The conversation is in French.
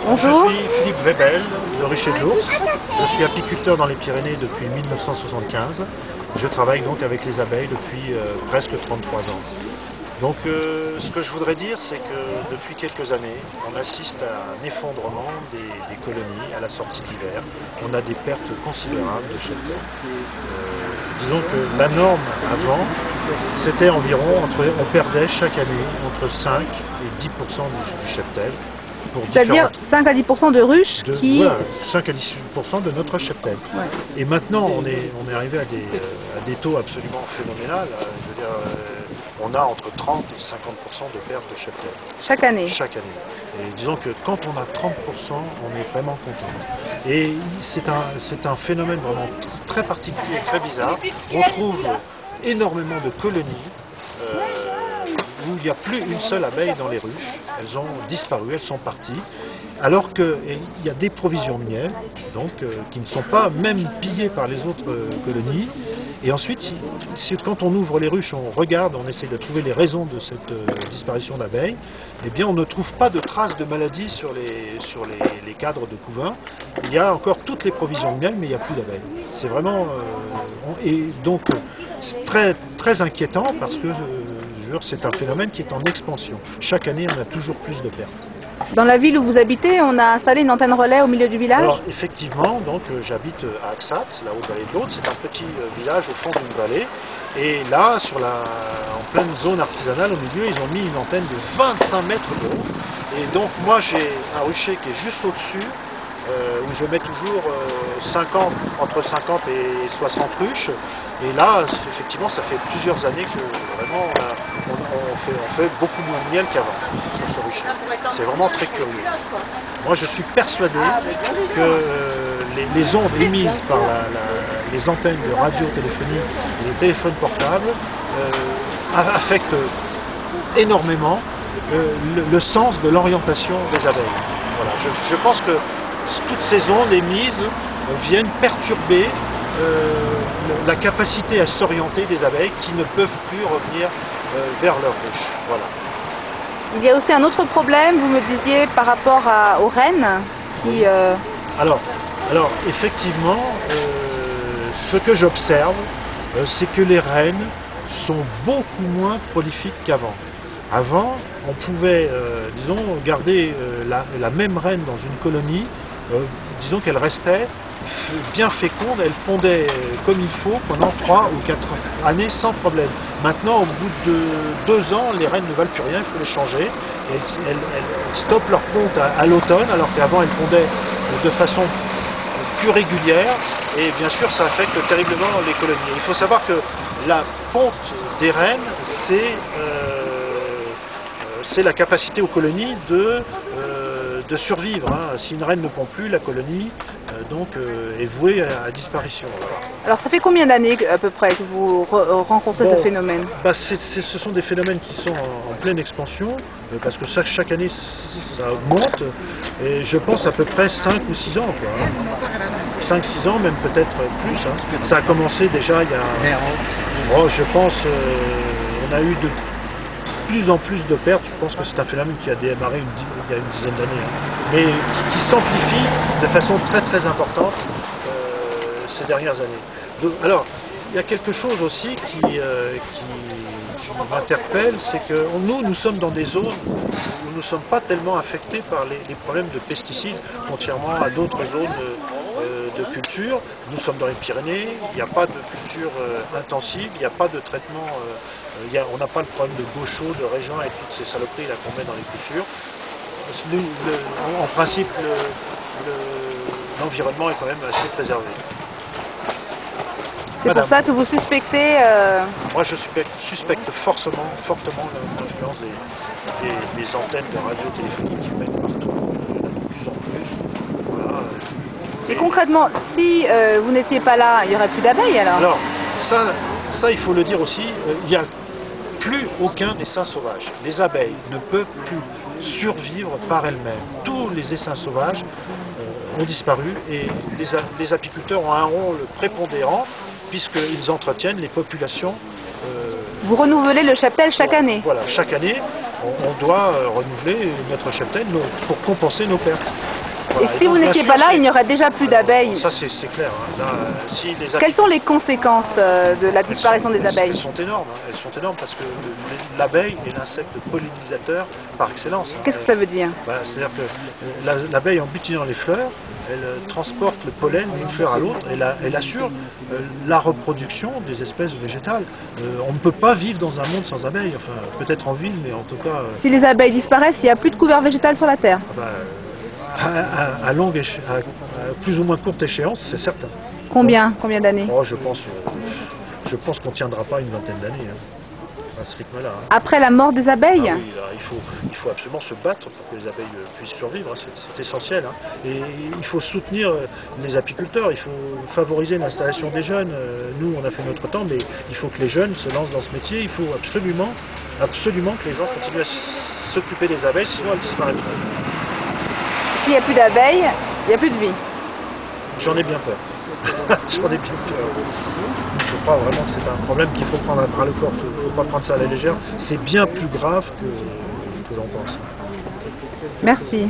Bonjour. Je suis Philippe Webel, de Rucher de l'Ours. Je suis apiculteur dans les Pyrénées depuis 1975. Je travaille donc avec les abeilles depuis presque 33 ans. Donc ce que je voudrais dire, c'est que depuis quelques années, on assiste à un effondrement des colonies à la sortie d'hiver. On a des pertes considérables de cheptel. Disons que la norme avant, c'était environ, on perdait chaque année entre 5 et 10% du cheptel. C'est-à-dire 5 à 10% de ruches qui... Voilà, 5 à 10% de notre cheptel. Ouais. Et maintenant, on est arrivé à des taux absolument phénoménal. Je veux dire, on a entre 30 et 50% de pertes de cheptel. Chaque année. Chaque année. Et disons que quand on a 30%, on est vraiment content. Et c'est un phénomène vraiment très particulier, très bizarre. On trouve énormément de colonies où il n'y a plus une seule abeille dans les ruches. Elles ont disparu, elles sont parties. Alors qu'il y a des provisions de miel, donc, qui ne sont pas même pillées par les autres colonies. Et ensuite, quand on ouvre les ruches, on regarde, on essaie de trouver les raisons de cette disparition d'abeilles, eh bien on ne trouve pas de traces de maladies sur les cadres de couvain. Il y a encore toutes les provisions de miel, mais il n'y a plus d'abeilles. C'est vraiment... et donc, c'est très, très inquiétant parce que c'est un phénomène qui est en expansion. Chaque année, on a toujours plus de pertes. Dans la ville où vous habitez, on a installé une antenne relais au milieu du village? Alors effectivement, donc j'habite à Axat, la haute vallée de l'Aude. C'est un petit village au fond d'une vallée. Et là, en pleine zone artisanale, au milieu, ils ont mis une antenne de 25 mètres de haut. Et donc moi, j'ai un rucher qui est juste au-dessus, où je mets toujours entre 50 et 60 ruches. Et là, effectivement, ça fait plusieurs années que vraiment on fait beaucoup moins de miel qu'avant sur ce rucher. C'est vraiment très curieux. Moi, je suis persuadé que les ondes émises par les antennes de radiotéléphonie et les téléphones portables affectent énormément le sens de l'orientation des abeilles. Voilà. Je pense que toutes ces ondes émises viennent perturber la capacité à s'orienter des abeilles qui ne peuvent plus revenir vers leur ruche. Voilà. Il y a aussi un autre problème, vous me disiez, par rapport aux reines qui... Alors, effectivement, ce que j'observe, c'est que les reines sont beaucoup moins prolifiques qu'avant. Avant, on pouvait, disons, garder la même reine dans une colonie, disons qu'elle restait bien féconde, elle pondait comme il faut pendant 3 ou 4 années sans problème. Maintenant, au bout de 2 ans, les reines ne valent plus rien, il faut les changer. Elles stoppent leur ponte à l'automne, alors qu'avant elles pondaient de façon plus régulière, et bien sûr ça affecte terriblement les colonies. Il faut savoir que la ponte des reines, c'est la capacité aux colonies de survivre. Hein. Si une reine ne pond plus, la colonie est vouée à disparition. Voilà. Alors ça fait combien d'années à peu près que vous rencontrez ce phénomène? Ce sont des phénomènes qui sont en pleine expansion, parce que chaque année ça augmente, et je pense à peu près 5 ou 6 ans. 5-6 ans, même peut-être plus. Hein. Ça a commencé déjà il y a... je pense on a eu de plus en plus de pertes. Je pense que c'est un phénomène qui a démarré il y a une dizaine d'années, hein, mais qui s'amplifie de façon très très importante ces dernières années. Alors, il y a quelque chose aussi qui m'interpelle, c'est que nous sommes dans des zones où nous ne sommes pas tellement affectés par les problèmes de pesticides, contrairement à d'autres zones de culture. Nous sommes dans les Pyrénées, il n'y a pas de culture intensive, il n'y a pas de traitement, on n'a pas le problème de gaucho, de régent et toutes ces saloperies là qu'on met dans les cultures. En principe, l'environnement est quand même assez préservé. C'est pour ça que vous suspectez... Moi, je suspecte fortement l'influence des antennes de radiotéléphonie qui mènent partout, de plus en plus. Voilà. Et concrètement, si vous n'étiez pas là, il n'y aurait plus d'abeilles alors? Alors, ça, il faut le dire aussi, il n'y a plus aucun essaim sauvage. Les abeilles ne peuvent plus survivre par elles-mêmes. Tous les essaims sauvages ont disparu, et les apiculteurs ont un rôle prépondérant puisqu'ils entretiennent les populations. Vous renouvelez le cheptel chaque année? Voilà, chaque année. on doit renouveler notre cheptel pour compenser nos pertes. Voilà. Et si vous n'étiez pas là, il n'y aurait déjà plus d'abeilles. Ça c'est clair. Hein. Là, si les Quelles sont les conséquences de la disparition des abeilles? Elles sont énormes. Hein. Elles sont énormes parce que l'abeille est l'insecte pollinisateur par excellence. Hein. Qu'est-ce que ça veut dire? C'est-à-dire que l'abeille, en butinant les fleurs, elle transporte le pollen d'une fleur à l'autre, elle assure la reproduction des espèces végétales. On ne peut pas vivre dans un monde sans abeilles, enfin peut-être en ville, mais en tout cas... Si les abeilles disparaissent, il n'y a plus de couvert végétal sur la Terre. À plus ou moins courte échéance, c'est certain. Combien d'années? Je pense qu'on ne tiendra pas une vingtaine d'années. Hein. À ce rythme-là. Hein. Après la mort des abeilles? Ah oui, là, il faut absolument se battre pour que les abeilles puissent survivre, hein. C'est essentiel. Hein. Et il faut soutenir les apiculteurs, il faut favoriser l'installation des jeunes. Nous, on a fait notre temps, mais il faut que les jeunes se lancent dans ce métier. Il faut absolument que les gens continuent à s'occuper des abeilles, sinon elles disparaîtront. S'il n'y a plus d'abeilles, il n'y a plus de vie. J'en ai bien peur. J'en ai bien peur. Je crois vraiment que c'est un problème qu'il faut prendre à bras le corps. Il ne faut pas prendre ça à la légère. C'est bien plus grave que l'on pense. Merci.